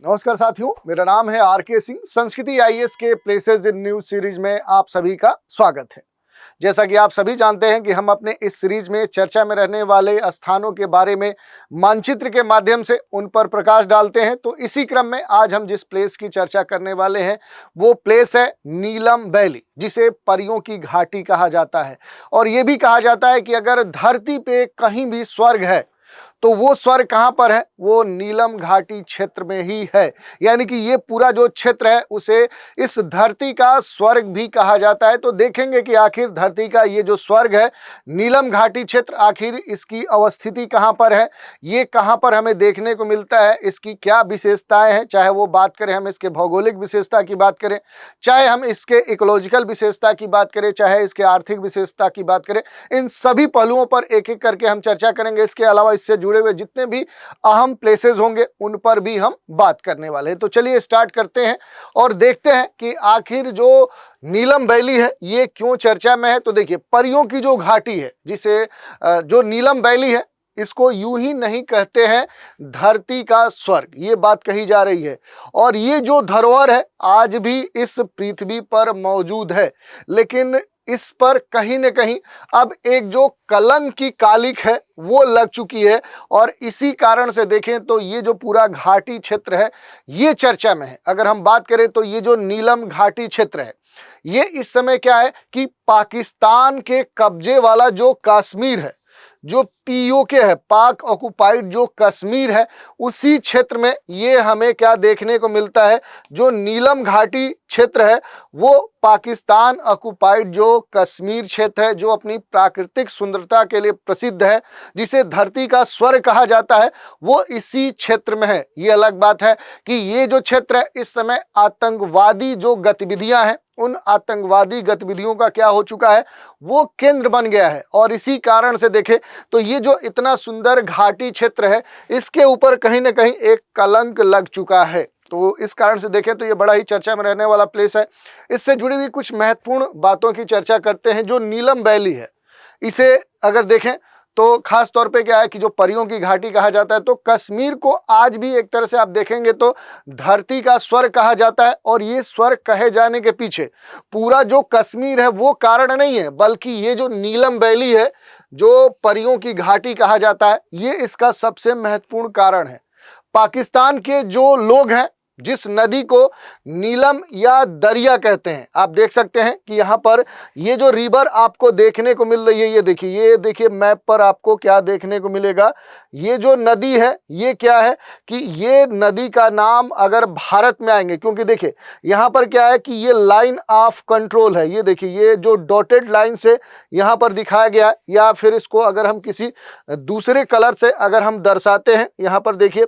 नमस्कार साथियों, मेरा नाम है आर.के. सिंह। संस्कृति आईएएस के प्लेसेस इन न्यूज सीरीज में आप सभी का स्वागत है। जैसा कि आप सभी जानते हैं कि हम अपने इस सीरीज में चर्चा में रहने वाले स्थानों के बारे में मानचित्र के माध्यम से उन पर प्रकाश डालते हैं। तो इसी क्रम में आज हम जिस प्लेस की चर्चा करने वाले हैं वो प्लेस है नीलम वैली, जिसे परियों की घाटी कहा जाता है। और ये भी कहा जाता है कि अगर धरती पे कहीं भी स्वर्ग है तो वो स्वर्ग कहाँ पर है, वो नीलम घाटी क्षेत्र में ही है। यानी कि ये पूरा जो क्षेत्र है उसे इस धरती का स्वर्ग भी कहा जाता है। तो देखेंगे कि आखिर धरती का ये जो स्वर्ग है नीलम घाटी क्षेत्र, आखिर इसकी अवस्थिति कहाँ पर है, ये कहाँ पर हमें देखने को मिलता है, इसकी क्या विशेषताएं हैं। चाहे वो बात करें हम इसके भौगोलिक विशेषता की बात करें, चाहे हम इसके इकोलॉजिकल विशेषता की बात करें, चाहे इसके आर्थिक विशेषता की बात करें, इन सभी पहलुओं पर एक एक करके हम चर्चा करेंगे। इसके अलावा इससे जुड़े हुए जितने भी अहम प्लेसेस होंगे उन पर भी हम बात करने वाले हैं। तो चलिए स्टार्ट करते हैं और देखते हैं कि आखिर जो नीलम वैली है ये क्यों चर्चा में है। तो देखिए, परियों की जो घाटी है, जिसे जो नीलम वैली है, इसको यूं ही नहीं कहते हैं धरती का स्वर्ग, ये बात कही जा रही है। और ये जो धरोहर है आज भी इस पृथ्वी पर मौजूद है, लेकिन इस पर कहीं न कहीं अब एक जो कलंक की कालिक है वो लग चुकी है। और इसी कारण से देखें तो ये जो पूरा घाटी क्षेत्र है ये चर्चा में है। अगर हम बात करें तो ये जो नीलम घाटी क्षेत्र है ये इस समय क्या है कि पाकिस्तान के कब्जे वाला जो कश्मीर है, जो पीओके है, पाक ऑक्युपाइड जो कश्मीर है, उसी क्षेत्र में ये हमें क्या देखने को मिलता है। जो नीलम घाटी क्षेत्र है वो पाकिस्तान ऑक्युपाइड जो कश्मीर क्षेत्र है, जो अपनी प्राकृतिक सुंदरता के लिए प्रसिद्ध है, जिसे धरती का स्वर्ग कहा जाता है, वो इसी क्षेत्र में है। ये अलग बात है कि ये जो क्षेत्र है इस समय आतंकवादी जो गतिविधियां हैं, उन आतंकवादी गतिविधियों का क्या हो चुका है, वो केंद्र बन गया है। और इसी कारण से देखें तो ये जो इतना सुंदर घाटी क्षेत्र है इसके ऊपर कहीं ना कहीं एक कलंक लग चुका है। तो इस कारण से देखें तो ये बड़ा ही चर्चा में रहने वाला प्लेस है। इससे जुड़ी हुई कुछ महत्वपूर्ण बातों की चर्चा करते हैं। जो नीलम वैली है इसे अगर देखें तो खास तौर पे क्या है कि जो परियों की घाटी कहा जाता है, तो कश्मीर को आज भी एक तरह से आप देखेंगे तो धरती का स्वर्ग कहा जाता है। और ये स्वर्ग कहे जाने के पीछे पूरा जो कश्मीर है वो कारण नहीं है, बल्कि ये जो नीलम वैली है, जो परियों की घाटी कहा जाता है, ये इसका सबसे महत्वपूर्ण कारण है। पाकिस्तान के जो लोग हैं जिस नदी को नीलम या दरिया कहते हैं, आप देख सकते हैं कि यहाँ पर ये जो रिवर आपको देखने को मिल रही है, ये देखिए मैप पर आपको क्या देखने को मिलेगा। ये जो नदी है ये क्या है कि ये नदी का नाम अगर भारत में आएंगे, क्योंकि देखिए यहाँ पर क्या है कि ये लाइन ऑफ कंट्रोल है। ये देखिए ये जो डॉटेड लाइन से यहाँ पर दिखाया गया है, या फिर इसको अगर हम किसी दूसरे कलर से अगर हम दर्शाते हैं, यहाँ पर देखिए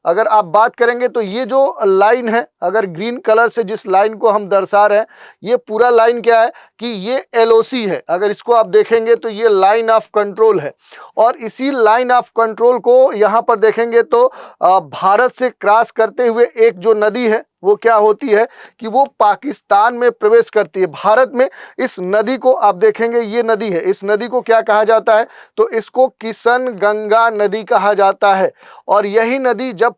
अगर आप बात करेंगे तो ये जो लाइन है, अगर ग्रीन कलर से जिस लाइन को हम दर्शा रहे हैं, ये पूरा लाइन क्या है कि ये एलओसी है। अगर इसको आप देखेंगे तो ये लाइन ऑफ कंट्रोल है। और इसी लाइन ऑफ कंट्रोल को यहाँ पर देखेंगे तो भारत से क्रॉस करते हुए एक जो नदी है वो क्या होती है कि वो पाकिस्तान में प्रवेश करती है। भारत में इस नदी को आप देखेंगे, ये नदी है, इस नदी को क्या कहा जाता है, तो इसको किशन गंगा नदी कहा जाता है। और यही नदी जब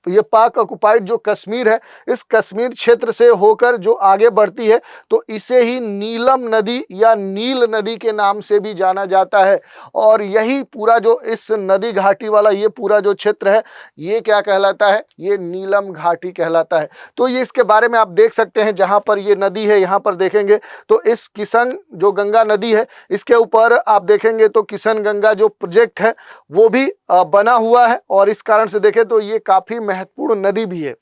ये पाक ऑक्युपाइड जो कश्मीर है, इस कश्मीर क्षेत्र से होकर जो आगे बढ़ती है तो इसे ही नीलम नदी या नील नदी के नाम से भी जाना जाता है। और यही पूरा जो इस नदी घाटी वाला ये पूरा जो क्षेत्र है ये क्या कहलाता है, ये नीलम घाटी कहलाता है। तो ये इसके बारे में आप देख सकते हैं, जहाँ पर ये नदी है यहाँ पर देखेंगे तो इस किशन जो गंगा नदी है इसके ऊपर आप देखेंगे तो किशन गंगा जो प्रोजेक्ट है वो भी बना हुआ है। और इस कारण से देखें तो ये काफ़ी महत्वपूर्ण नदी भी है।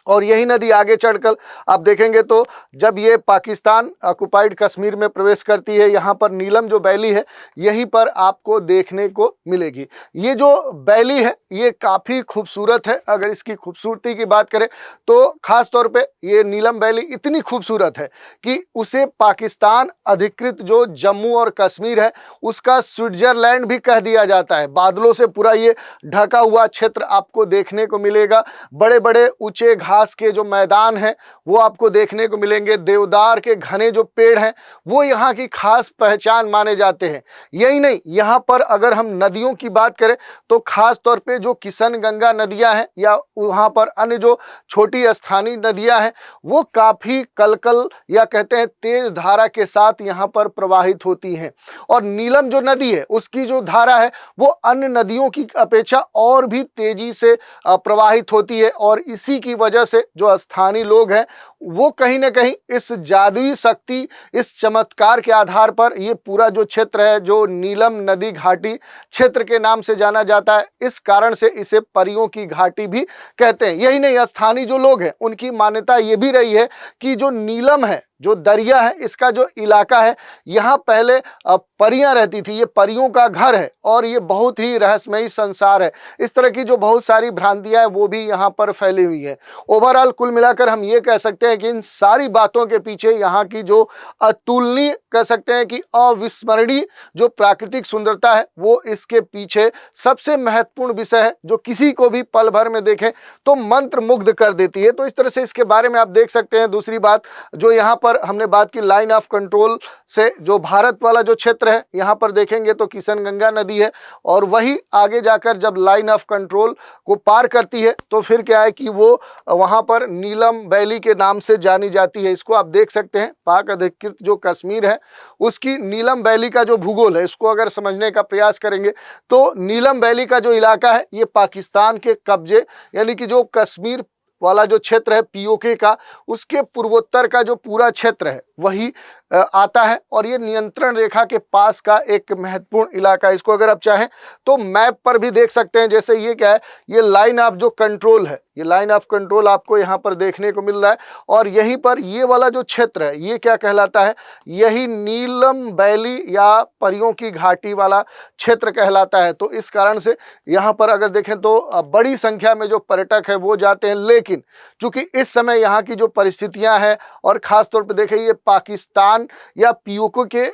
और यही नदी आगे चढ़कर आप देखेंगे तो जब ये पाकिस्तान ऑक्युपाइड कश्मीर में प्रवेश करती है, यहाँ पर नीलम जो वैली है यहीं पर आपको देखने को मिलेगी। ये जो वैली है ये काफ़ी खूबसूरत है। अगर इसकी खूबसूरती की बात करें तो ख़ास तौर पे ये नीलम वैली इतनी खूबसूरत है कि उसे पाकिस्तान अधिकृत जो जम्मू और कश्मीर है उसका स्विट्जरलैंड भी कह दिया जाता है। बादलों से पूरा ये ढका हुआ क्षेत्र आपको देखने को मिलेगा, बड़े बड़े ऊंचे घाट घास के जो मैदान हैं वो आपको देखने को मिलेंगे। देवदार के घने जो पेड़ हैं वो यहाँ की खास पहचान माने जाते हैं। यही नहीं, यहाँ पर अगर हम नदियों की बात करें तो खास तौर पे जो किशन गंगा नदियाँ हैं या वहाँ पर अन्य जो छोटी स्थानीय नदियाँ हैं वो काफ़ी कलकल या कहते हैं तेज धारा के साथ यहाँ पर प्रवाहित होती हैं। और नीलम जो नदी है उसकी जो धारा है वो अन्य नदियों की अपेक्षा और भी तेजी से प्रवाहित होती है। और इसी की वजह से जो स्थानीय लोग हैं वो कहीं ना कहीं इस जादुई शक्ति, इस चमत्कार के आधार पर ये पूरा जो क्षेत्र है जो नीलम नदी घाटी क्षेत्र के नाम से जाना जाता है, इस कारण से इसे परियों की घाटी भी कहते हैं। यही नहीं, स्थानीय जो लोग हैं उनकी मान्यता ये भी रही है कि जो नीलम है, जो दरिया है, इसका जो इलाका है यहाँ पहले परियां रहती थी, ये परियों का घर है और ये बहुत ही रहस्यमयी संसार है। इस तरह की जो बहुत सारी भ्रांतियां हैं वो भी यहाँ पर फैली हुई है। ओवरऑल कुल मिलाकर हम ये कह सकते हैं कि इन सारी बातों के पीछे यहाँ की जो अतुलनीय, कह सकते हैं कि अविस्मरणीय जो प्राकृतिक सुंदरता है वो इसके पीछे सबसे महत्वपूर्ण विषय है, जो किसी को भी पल भर में देखें तो मंत्र मुग्ध कर देती है। तो इस तरह से इसके बारे में आप देख सकते हैं। दूसरी बात जो यहाँ पर हमने बात की लाइन ऑफ कंट्रोल से, जो भारत वाला जो क्षेत्र है यहाँ पर देखेंगे तो किशन गंगा नदी है और वही आगे जाकर जब लाइन ऑफ कंट्रोल को पार करती है तो फिर क्या है कि वो वहाँ पर नीलम वैली के नाम से जानी जाती है। इसको आप देख सकते हैं, पाक अधिकृत जो कश्मीर है उसकी नीलम वैली का जो भूगोल है इसको अगर समझने का प्रयास करेंगे तो नीलम वैली का जो इलाका है ये पाकिस्तान के कब्जे, यानी कि जो कश्मीर वाला जो क्षेत्र है पीओके का, उसके पूर्वोत्तर का जो पूरा क्षेत्र है वही आता है और ये नियंत्रण रेखा के पास का एक महत्वपूर्ण इलाका है। इसको अगर आप चाहें तो मैप पर भी देख सकते हैं। जैसे ये क्या है, ये लाइन ऑफ जो कंट्रोल है, ये लाइन ऑफ कंट्रोल आपको यहाँ पर देखने को मिल रहा है और यहीं पर ये वाला जो क्षेत्र है ये क्या कहलाता है, यही नीलम वैली या परियों की घाटी वाला क्षेत्र कहलाता है। तो इस कारण से यहाँ पर अगर देखें तो बड़ी संख्या में जो पर्यटक है वो जाते हैं, लेकिन चूंकि इस समय यहाँ की जो परिस्थितियाँ हैं और ख़ास तौर पर देखें ये पाकिस्तान या पीओके के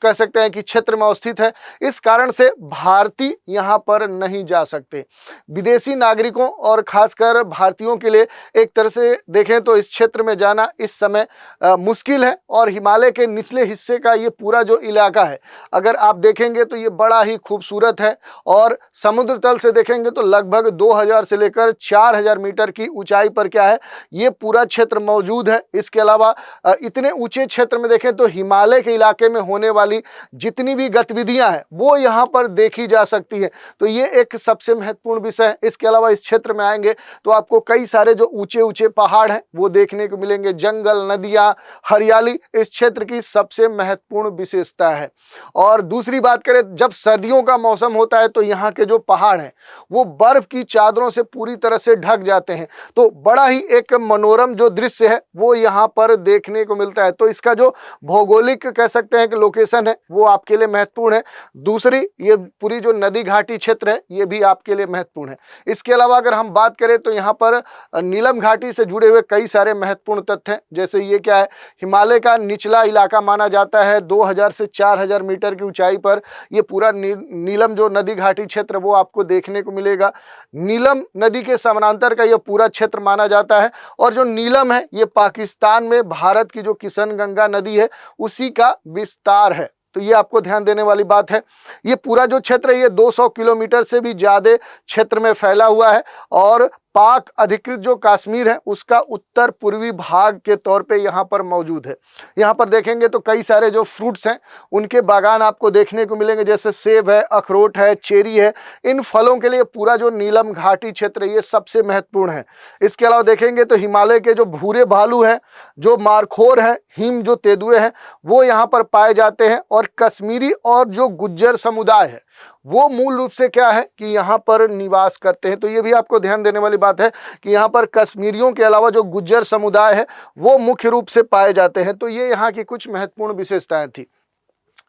कह सकते हैं कि क्षेत्र में अवस्थित है, इस कारण से भारतीय यहाँ पर नहीं जा सकते। विदेशी नागरिकों और खासकर भारतीयों के लिए एक तरह से देखें तो इस क्षेत्र में जाना इस समय मुश्किल है। और हिमालय के निचले हिस्से का ये पूरा जो इलाका है अगर आप देखेंगे तो ये बड़ा ही खूबसूरत है और समुद्र तल से देखेंगे तो लगभग 2000 से लेकर 4000 मीटर की ऊंचाई पर क्या है ये पूरा क्षेत्र मौजूद है। इसके अलावा इतने ऊंचे क्षेत्र में देखें तो हिमालय के इलाके में होने वाली जितनी भी गतिविधियां हैं वो यहाँ पर देखी जा सकती है। तो ये एक सबसे महत्वपूर्ण विषय है। इसके अलावा इस क्षेत्र में आएंगे तो आपको कई सारे जो ऊंचे ऊंचे पहाड़ हैं वो देखने को मिलेंगे, जंगल, नदियां, हरियाली इस क्षेत्र की सबसे महत्वपूर्ण विशेषता है। और दूसरी बात करें, जब सर्दियों का मौसम होता है तो यहाँ के जो पहाड़ हैं वो बर्फ की चादरों से पूरी तरह से ढक जाते हैं। तो बड़ा ही एक मनोरम जो दृश्य है वो यहाँ पर देखने को मिलता है। तो इसका जो भौगोलिक कह सकते हैं कि लोकेशन है वो आपके लिए महत्वपूर्ण है। दूसरी ये पूरी जो नदी घाटी क्षेत्र है ये भी आपके लिए महत्वपूर्ण है। इसके अलावा अगर हम बात करें तो यहाँ पर नीलम घाटी से जुड़े हुए कई सारे महत्वपूर्ण तथ्य हैं। जैसे ये क्या है, हिमालय का निचला इलाका माना जाता है, 2000 से 4000 मीटर की ऊंचाई पर ये पूरा नीलम जो नदी घाटी क्षेत्र वो आपको देखने को मिलेगा। नीलम नदी के समानांतर का ये पूरा क्षेत्र माना जाता है और जो नीलम है ये पाकिस्तान में भारत की जो किशन गंगा नदी है उसी का विस्तार है। तो ये आपको ध्यान देने वाली बात है। ये पूरा जो क्षेत्र है ये 200 किलोमीटर से भी ज़्यादा क्षेत्र में फैला हुआ है और पाक अधिकृत जो कश्मीर है उसका उत्तर पूर्वी भाग के तौर पे यहाँ पर मौजूद है। यहाँ पर देखेंगे तो कई सारे जो फ्रूट्स हैं उनके बागान आपको देखने को मिलेंगे, जैसे सेब है, अखरोट है, चेरी है। इन फलों के लिए पूरा जो नीलम घाटी क्षेत्र है ये सबसे महत्वपूर्ण है। इसके अलावा देखेंगे तो हिमालय के जो भूरे भालू हैं, जो मारखोर है, हिम जो तेंदुए हैं वो यहाँ पर पाए जाते हैं। और कश्मीरी और जो गुज्जर समुदाय है वो मूल रूप से क्या है कि यहाँ पर निवास करते हैं। तो ये भी आपको ध्यान देने वाली बात है कि यहाँ पर कश्मीरियों के अलावा जो गुज्जर समुदाय है वो मुख्य रूप से पाए जाते हैं। तो ये यहाँ की कुछ महत्वपूर्ण विशेषताएं थी।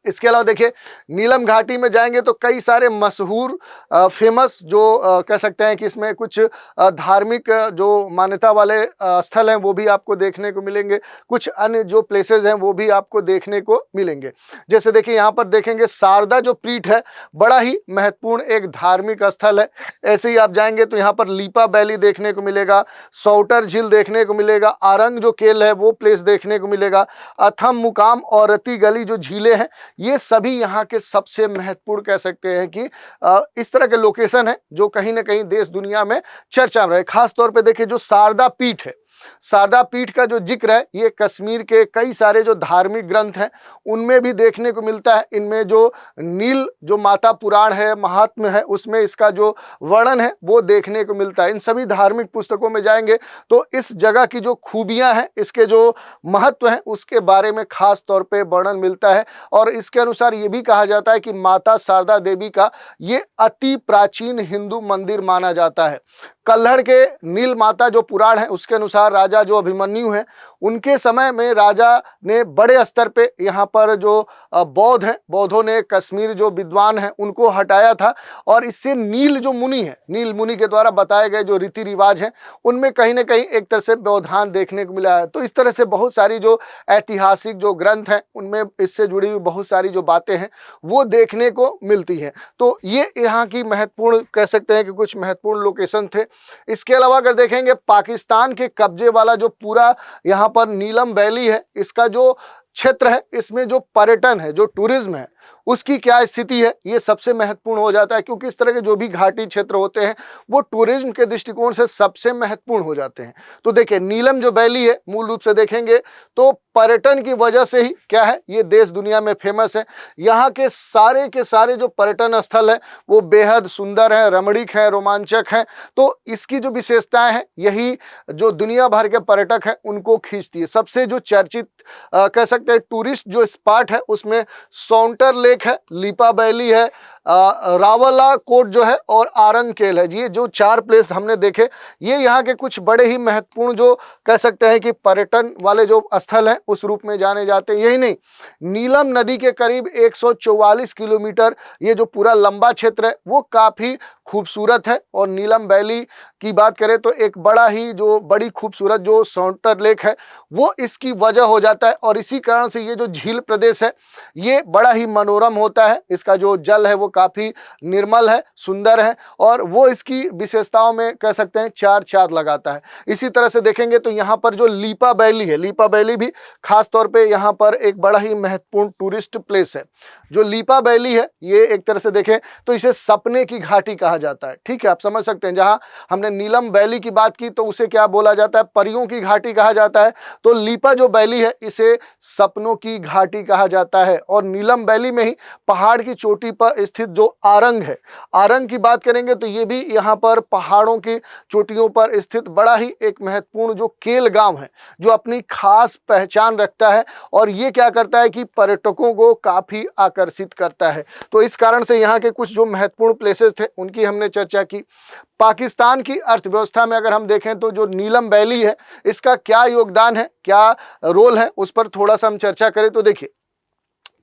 इसके अलावा देखिए नीलम घाटी में जाएंगे तो कई सारे मशहूर फेमस जो कह सकते हैं कि इसमें कुछ धार्मिक जो मान्यता वाले स्थल हैं वो भी आपको देखने को मिलेंगे। कुछ अन्य जो प्लेसेस हैं वो भी आपको देखने को मिलेंगे। जैसे देखिए यहाँ पर देखेंगे शारदा जो पीठ है, बड़ा ही महत्वपूर्ण एक धार्मिक स्थल है। ऐसे ही आप जाएंगे तो यहाँ पर लीपा वैली देखने को मिलेगा, सौटर झील देखने को मिलेगा, आरंग जो केल है वो प्लेस देखने को मिलेगा, अथम मुकाम और रती गली जो झीलें हैं, ये सभी यहाँ के सबसे महत्वपूर्ण कह सकते हैं कि इस तरह के लोकेशन है जो कहीं ना कहीं देश दुनिया में चर्चा में रहे। खास तौर पे देखिए जो शारदा पीठ है, शारदा पीठ का जो जिक्र है ये कश्मीर के कई सारे जो धार्मिक ग्रंथ हैं उनमें भी देखने को मिलता है। इनमें जो नील जो माता पुराण है, महात्म्य है, उसमें इसका जो वर्णन है वो देखने को मिलता है। इन सभी धार्मिक पुस्तकों में जाएंगे तो इस जगह की जो खूबियां हैं, इसके जो महत्व हैं उसके बारे में खास तौर पे वर्णन मिलता है। और इसके अनुसार ये भी कहा जाता है कि माता शारदा देवी का ये अति प्राचीन हिंदू मंदिर माना जाता है। कल्हड़ के नील माता जो पुराण है उसके अनुसार राजा जो अभिमन्यु हैं उनके समय में राजा ने बड़े स्तर पे यहाँ पर जो बौद्ध हैं, बौद्धों ने कश्मीर जो विद्वान हैं उनको हटाया था और इससे नील जो मुनि है, नील मुनि के द्वारा बताए गए जो रीति रिवाज हैं उनमें कहीं ना कहीं एक तरह से व्यवधान देखने को मिला है। तो इस तरह से बहुत सारी जो ऐतिहासिक जो ग्रंथ हैं उनमें इससे जुड़ी हुई बहुत सारी जो बातें हैं वो देखने को मिलती हैं। तो ये यहाँ की महत्वपूर्ण कह सकते हैं कि कुछ महत्वपूर्ण लोकेशन थे। इसके अलावा अगर देखेंगे पाकिस्तान के कब्जे वाला जो पूरा यहाँ पर नीलम वैली है, इसका जो क्षेत्र है, इसमें जो पर्यटन है, जो टूरिज्म है, उसकी क्या स्थिति है, ये सबसे महत्वपूर्ण हो जाता है। क्योंकि इस तरह के जो भी घाटी क्षेत्र होते हैं वो टूरिज्म के दृष्टिकोण से सबसे महत्वपूर्ण हो जाते हैं। तो देखिए नीलम जो वैली है मूल रूप से देखेंगे तो पर्यटन की वजह से ही क्या है, ये देश दुनिया में फेमस है। यहाँ के सारे जो पर्यटन स्थल है वो बेहद सुंदर है, रमणीक है, रोमांचक है। तो इसकी जो विशेषताएं हैं यही जो दुनिया भर के पर्यटक हैं उनको खींचती है। सबसे जो चर्चित कह सकते हैं टूरिस्ट जो स्पॉट है उसमें सौंटर लेक है, लीपा वैली है, रावला कोट जो है और आरंग केल है। ये जो 4 प्लेस हमने देखे ये यहाँ के कुछ बड़े ही महत्वपूर्ण जो कह सकते हैं कि पर्यटन वाले जो स्थल हैं उस रूप में जाने जाते हैं। यही नहीं, नीलम नदी के करीब 144 किलोमीटर ये जो पूरा लंबा क्षेत्र है वो काफ़ी खूबसूरत है। और नीलम वैली की बात करें तो एक बड़ी खूबसूरत जो सौंटर लेक है वो इसकी वजह हो जाता है। और इसी कारण से ये जो झील प्रदेश है ये बड़ा ही मनोरम होता है। इसका जो जल है वो काफ़ी निर्मल है, सुंदर है और वो इसकी विशेषताओं में कह सकते हैं चार चांद लगाता है। इसी तरह से देखेंगे तो यहाँ पर जो लीपा वैली है, लीपा वैली भी खास तौर पे यहाँ पर एक बड़ा ही महत्वपूर्ण टूरिस्ट प्लेस है। जो लीपा वैली है ये एक तरह से देखें तो इसे सपने की घाटी कहा जाता है। ठीक है, आप समझ सकते हैं। जहाँ हमने नीलम वैली की बात की तो उसे क्या बोला जाता है, परियों की घाटी कहा जाता है। तो लीपा जो वैली है इसे सपनों की घाटी कहा जाता है। और नीलम वैली में ही पहाड़ की चोटी पर स्थित जो आरंग है, आरंग की बात करेंगे तो ये भी यहाँ पर पहाड़ों की चोटियों पर स्थित बड़ा ही एक महत्वपूर्ण जो केल गांव है जो अपनी खास पहचान रखता है। और ये क्या करता है कि पर्यटकों को काफ़ी आकर्षित करता है। तो इस कारण से यहाँ के कुछ जो महत्वपूर्ण प्लेसेस थे उनकी हमने चर्चा की। पाकिस्तान की अर्थव्यवस्था में अगर हम देखें तो जो नीलम वैली है इसका क्या योगदान है, क्या रोल है, उस पर थोड़ा सा हम चर्चा करें तो देखिए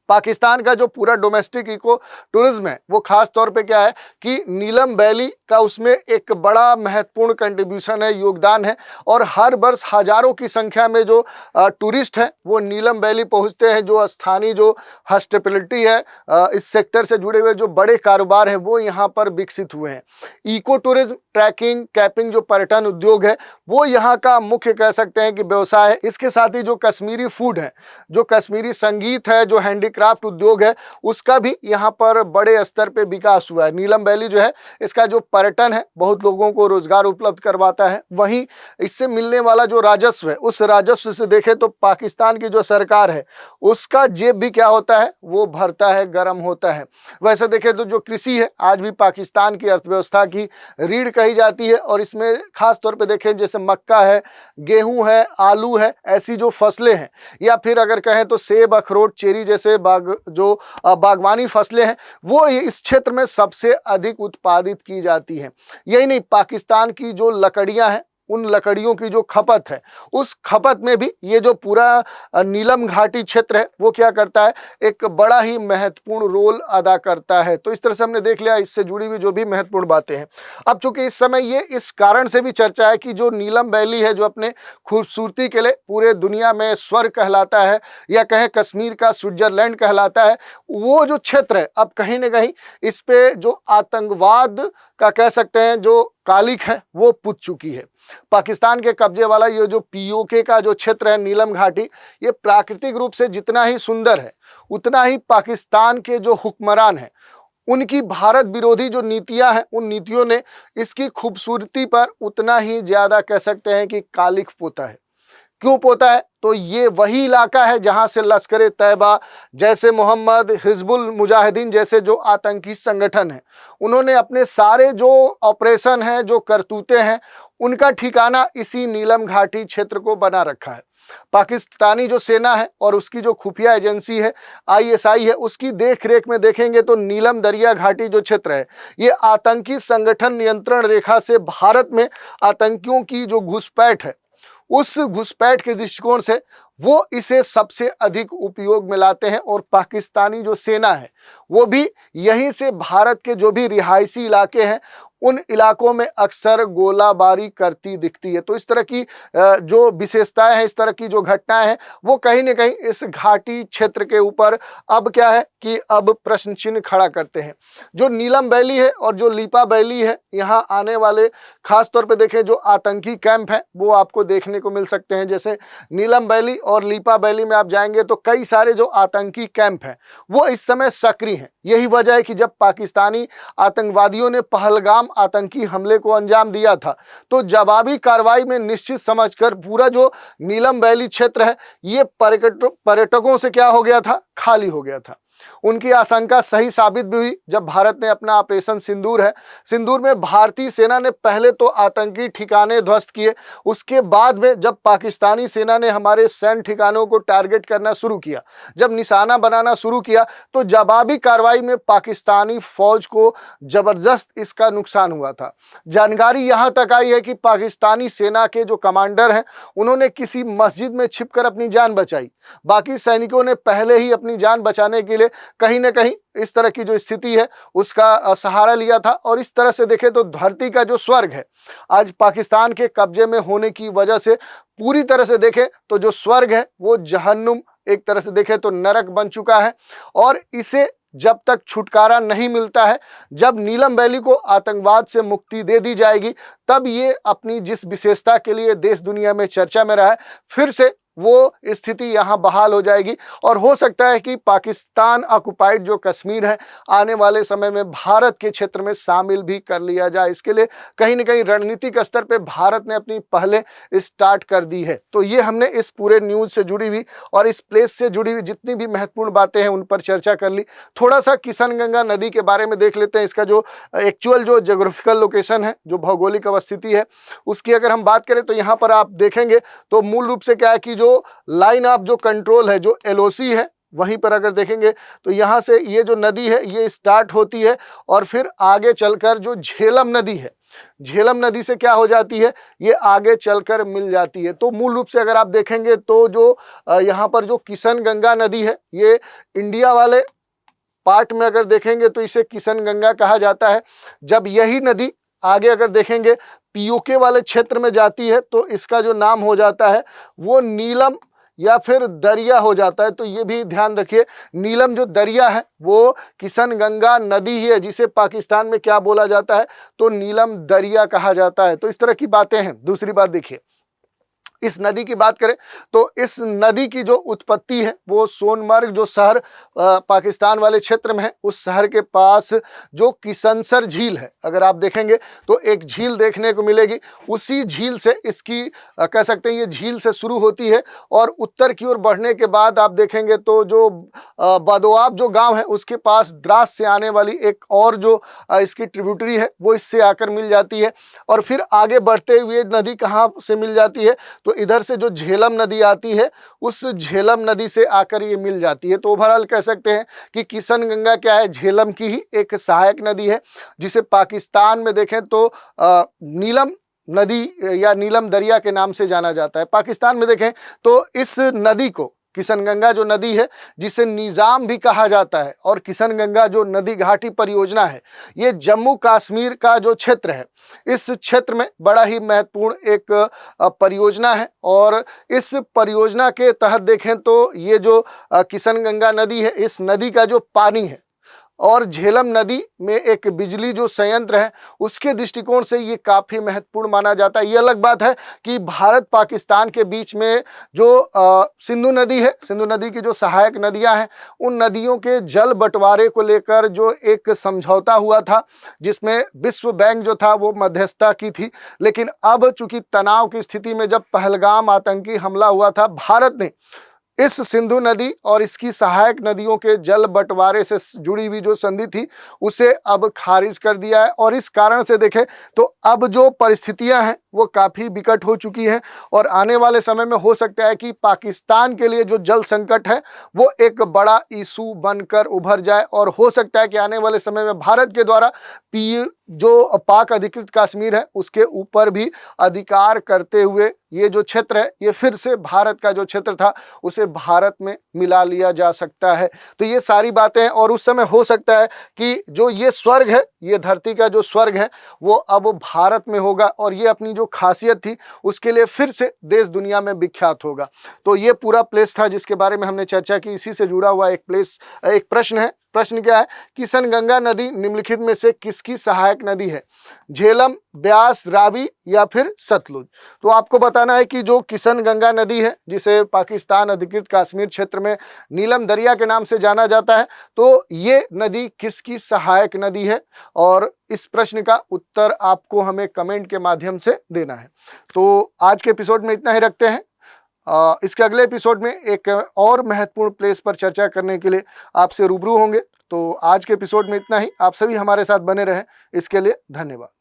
पाकिस्तान का जो पूरा डोमेस्टिक इको टूरिज्म है वो खास तौर पे क्या है कि नीलम वैली का उसमें एक बड़ा महत्वपूर्ण कंट्रीब्यूशन है, योगदान है। और हर वर्ष हजारों की संख्या में जो टूरिस्ट हैं वो नीलम वैली पहुंचते हैं। जो स्थानीय जो हॉस्पिटैलिटी है, इस सेक्टर से जुड़े हुए जो बड़े कारोबार हैं वो यहाँ पर विकसित हुए हैं। इको टूरिज्म, ट्रैकिंग, कैंपिंग जो पर्यटन उद्योग है वो यहाँ का मुख्य कह सकते हैं कि व्यवसाय है। इसके साथ ही जो कश्मीरी फूड है, जो कश्मीरी संगीत है, जो हैंडीक्राफ्ट उद्योग है, उसका भी यहाँ पर बड़े स्तर पे विकास हुआ है। नीलम वैली जो है इसका जो पर्यटन है बहुत लोगों को रोजगार उपलब्ध करवाता है। वहीं इससे मिलने वाला जो राजस्व है उस राजस्व से देखें तो पाकिस्तान की जो सरकार है उसका जेब भी क्या होता है, वो भरता है, गर्म होता है। वैसे देखें तो जो कृषि है आज भी पाकिस्तान की अर्थव्यवस्था की रीढ़ कही जाती है। और इसमें खास तौर पे देखें जैसे मक्का है, गेहूं है, आलू है, ऐसी जो फसलें हैं, या फिर अगर कहें तो सेब, अखरोट, चेरी जैसे बागवानी फसलें हैं वो इस क्षेत्र में सबसे अधिक उत्पादित की जाती हैं। यही नहीं, पाकिस्तान की जो लकड़ियां हैं उन लकड़ियों की जो खपत है, उस खपत में भी ये जो पूरा नीलम घाटी क्षेत्र है वो क्या करता है, एक बड़ा ही महत्वपूर्ण रोल अदा करता है। तो इस तरह से हमने देख लिया इससे जुड़ी हुई जो भी महत्वपूर्ण बातें हैं। अब चूंकि इस समय ये इस कारण से भी चर्चा है कि जो नीलम वैली है, जो अपने खूबसूरती के लिए पूरे दुनिया में स्वर्ग कहलाता है, या कहें कश्मीर का स्विट्जरलैंड कहलाता है, वो जो क्षेत्र है अब कहीं ना कहीं इस पे जो आतंकवाद का कह सकते हैं जो कालिक है वो पुत चुकी है। पाकिस्तान के कब्जे वाला ये जो पीओके का जो क्षेत्र है नीलम घाटी, ये प्राकृतिक रूप से जितना ही सुंदर है, उतना ही पाकिस्तान के जो हुक्मरान हैं उनकी भारत विरोधी जो नीतियां हैं, उन नीतियों ने इसकी खूबसूरती पर उतना ही ज्यादा कह सकते हैं कि कालिक पोता है। क्यों पोता है? तो ये वही इलाका है जहां से लश्कर तैयबा, जैसे मोहम्मद, हिजबुल मुजाहिदीन जैसे जो आतंकी संगठन हैं, उन्होंने अपने सारे जो ऑपरेशन हैं, जो करतूते हैं, उनका ठिकाना इसी नीलम घाटी क्षेत्र को बना रखा है। पाकिस्तानी जो सेना है और उसकी जो खुफिया एजेंसी है आईएसआई है, उसकी देख रेख में देखेंगे तो नीलम दरिया घाटी जो क्षेत्र है, ये आतंकी संगठन नियंत्रण रेखा से भारत में आतंकियों की जो घुसपैठ है, उस घुसपैठ के दृष्टिकोण से वो इसे सबसे अधिक उपयोग में लाते हैं। और पाकिस्तानी जो सेना है वो भी यहीं से भारत के जो भी रिहायशी इलाके हैं उन इलाकों में अक्सर गोलाबारी करती दिखती है। तो इस तरह की जो विशेषताएं हैं, इस तरह की जो घटनाएं हैं, वो कहीं ना कहीं इस घाटी क्षेत्र के ऊपर अब क्या है कि अब प्रश्न चिन्ह खड़ा करते हैं। जो नीलम वैली है और जो लीपा वैली है, यहाँ आने वाले खास तौर पे देखें जो आतंकी कैंप है वो आपको देखने को मिल सकते हैं। जैसे नीलम वैली और लीपा वैली में आप जाएंगे तो कई सारे जो आतंकी कैंप हैं वो इस समय सक्रिय हैं। यही वजह है कि जब पाकिस्तानी आतंकवादियों ने पहलगाम आतंकी हमले को अंजाम दिया था, तो जवाबी कार्रवाई में निश्चित समझकर पूरा जो नीलम वैली क्षेत्र है ये पर्यटकों से क्या हो गया था, खाली हो गया था। उनकी आशंका सही साबित भी हुई जब भारत ने अपना ऑपरेशन सिंदूर है, सिंदूर में भारतीय सेना ने पहले तो आतंकी ठिकाने ध्वस्त किए, उसके बाद में जब पाकिस्तानी सेना ने हमारे सैन्य ठिकानों को टारगेट करना शुरू किया, जब निशाना बनाना शुरू किया, तो जवाबी कार्रवाई में पाकिस्तानी फौज को जबरदस्त इसका नुकसान हुआ था। जानकारी यहाँ तक आई है कि पाकिस्तानी सेना के जो कमांडर हैं उन्होंने किसी मस्जिद में छिपकर अपनी जान बचाई, बाकी सैनिकों ने पहले ही अपनी जान बचाने के लिए कहीं ना कहीं इस तरह की जो स्थिति है उसका सहारा लिया था। और इस तरह से देखें तो धरती का जो स्वर्ग है आज पाकिस्तान के कब्जे में होने की वजह से पूरी तरह से देखें तो जो स्वर्ग है वो जहन्नुम, एक तरह से देखें तो नरक बन चुका है। और इसे जब तक छुटकारा नहीं मिलता है, जब नीलम वैली को आतंकवाद से मुक्ति दे दी जाएगी, तब ये अपनी जिस विशेषता के लिए देश दुनिया में चर्चा में रहा है, फिर से वो स्थिति यहाँ बहाल हो जाएगी। और हो सकता है कि पाकिस्तान ऑक्युपाइड जो कश्मीर है आने वाले समय में भारत के क्षेत्र में शामिल भी कर लिया जाए। इसके लिए कहीं ना कहीं रणनीतिक स्तर पे भारत ने अपनी पहले स्टार्ट कर दी है। तो ये हमने इस पूरे न्यूज़ से जुड़ी हुई और इस प्लेस से जुड़ी हुई जितनी भी महत्वपूर्ण बातें हैं उन पर चर्चा कर ली। थोड़ा सा किशनगंगा नदी के बारे में देख लेते हैं। इसका जो एक्चुअल जो जोग्राफिकल लोकेशन है, जो भौगोलिक अवस्थिति है, उसकी अगर हम बात करें तो यहाँ पर आप देखेंगे तो मूल रूप से क्या है कि जो लाइन ऑफ जो कंट्रोल है, जो एलओसी है, वहीं पर अगर देखेंगे तो यहाँ से ये जो नदी है ये स्टार्ट होती है और फिर आगे चलकर जो झेलम नदी है, झेलम नदी से क्या हो जाती है, ये आगे चलकर मिल जाती है। तो मूल रूप से अगर आप देखेंगे तो जो यहाँ पर जो किशनगंगा नदी है, ये इंडिया वाले पार्ट में अगर देखेंगे तो इसे किशनगंगा कहा जाता है। जब यही नदी आगे अगर देखेंगे पीओके वाले क्षेत्र में जाती है तो इसका जो नाम हो जाता है वो नीलम या फिर दरिया हो जाता है। तो ये भी ध्यान रखिए, नीलम जो दरिया है वो किशनगंगा नदी ही है, जिसे पाकिस्तान में क्या बोला जाता है, तो नीलम दरिया कहा जाता है। तो इस तरह की बातें हैं। दूसरी बात देखिए, इस नदी की बात करें तो इस नदी की जो उत्पत्ति है वो सोनमर्ग जो शहर पाकिस्तान वाले क्षेत्र में है, उस शहर के पास जो किशनसर झील है, अगर आप देखेंगे तो एक झील देखने को मिलेगी। उसी झील से इसकी कह सकते हैं ये झील से शुरू होती है और उत्तर की ओर बढ़ने के बाद आप देखेंगे तो जो बदोआब जो गांव है उसके पास द्रास से आने वाली एक और जो इसकी ट्रिब्यूटरी है वो इससे आकर मिल जाती है। और फिर आगे बढ़ते हुए नदी कहाँ से मिल जाती है, तो इधर से जो झेलम नदी आती है उस झेलम नदी से आकर ये मिल जाती है। तो ओवरऑल कह सकते हैं कि किशनगंगा क्या है, झेलम की ही एक सहायक नदी है, जिसे पाकिस्तान में देखें तो नीलम नदी या नीलम दरिया के नाम से जाना जाता है। पाकिस्तान में देखें तो इस नदी को, किशनगंगा जो नदी है जिसे निज़ाम भी कहा जाता है, और किशनगंगा जो नदी घाटी परियोजना है, ये जम्मू कश्मीर का जो क्षेत्र है, इस क्षेत्र में बड़ा ही महत्वपूर्ण एक परियोजना है। और इस परियोजना के तहत देखें तो ये जो किशनगंगा नदी है, इस नदी का जो पानी है और झेलम नदी में एक बिजली जो संयंत्र है, उसके दृष्टिकोण से ये काफ़ी महत्वपूर्ण माना जाता है। ये अलग बात है कि भारत पाकिस्तान के बीच में जो सिंधु नदी है, सिंधु नदी की जो सहायक नदियां हैं, उन नदियों के जल बंटवारे को लेकर जो एक समझौता हुआ था, जिसमें विश्व बैंक जो था वो मध्यस्थता की थी। लेकिन अब चूंकि तनाव की स्थिति में जब पहलगाम आतंकी हमला हुआ था, भारत ने इस सिंधु नदी और इसकी सहायक नदियों के जल बंटवारे से जुड़ी हुई जो संधि थी, उसे अब खारिज कर दिया है। और इस कारण से देखें तो अब जो परिस्थितियां हैं वो काफ़ी विकट हो चुकी हैं, और आने वाले समय में हो सकता है कि पाकिस्तान के लिए जो जल संकट है वो एक बड़ा इशू बनकर उभर जाए, और हो सकता है कि आने वाले समय में भारत के द्वारा जो पाक अधिकृत कश्मीर है उसके ऊपर भी अधिकार करते हुए ये जो क्षेत्र है, ये फिर से भारत का जो क्षेत्र था उसे भारत में मिला लिया जा सकता है। तो ये सारी बातें हैं, और उस समय हो सकता है कि जो ये स्वर्ग है, ये धरती का जो स्वर्ग है, वो अब भारत में होगा, और ये अपनी जो खासियत थी उसके लिए फिर से देश दुनिया में विख्यात होगा। तो ये पूरा प्लेस था जिसके बारे में हमने चर्चा की। इसी से जुड़ा हुआ एक प्रश्न है। प्रश्न क्या है? किशनगंगा नदी निम्नलिखित में से किसकी सहायक नदी है? झेलम, ब्यास, रावी या फिर सतलुज? तो आपको बताना है कि जो किशनगंगा नदी है, जिसे पाकिस्तान अधिकृत कश्मीर क्षेत्र में नीलम दरिया के नाम से जाना जाता है, तो ये नदी किसकी सहायक नदी है? और इस प्रश्न का उत्तर आपको हमें कमेंट के माध्यम से देना है। तो आज के एपिसोड में इतना ही रखते हैं। इसके अगले एपिसोड में एक और महत्वपूर्ण प्लेस पर चर्चा करने के लिए आपसे रूबरू होंगे। तो आज के एपिसोड में इतना ही। आप सभी हमारे साथ बने रहें, इसके लिए धन्यवाद।